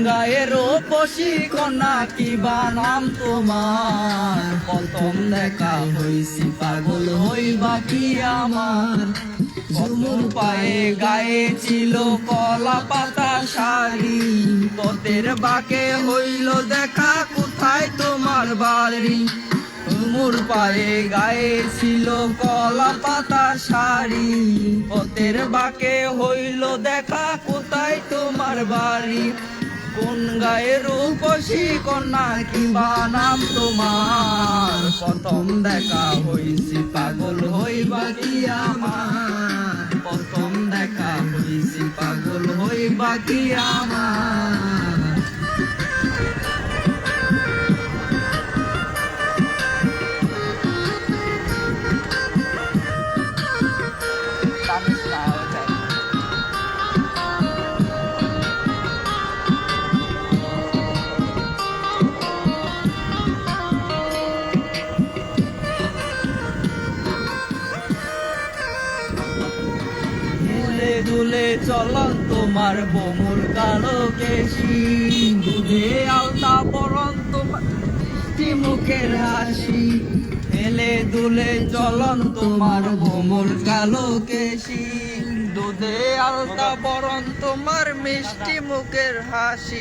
গায়ের রূপসী কন্যা কি বা নাম তোমার? প্রথম দেখা হইছি পাগল হইবা কি আমার? ঝুমুর পায়ে গায়ে ছিল কলা পাতা শাড়ি, পথের বাঁকে হইল দেখা কোথায় তোমার বাড়ি? ঝুমুর পায়ে গায়ে ছিল কলা পাতা শাড়ি, পথের বাঁকে হইল দেখা কোথায় তোমার বাড়ি? কোন গায়ের রূপসী কন্যা কি বা নাম তোমার? প্রথম দেখা হইছি পাগল হইবা কি আমার? প্রথম দেখা হইছি পাগল হইবা কি আমার? দুলে চলন তোমার বোমুর কালো কেশি, দুধে আলতা পরন তোমার মিষ্টি মুখের হাসি। হেলে দুলে চলন তোমার বোমুর কালো কেশি, দুধে আলতা পরন তোমার মিষ্টি মুখের হাসি।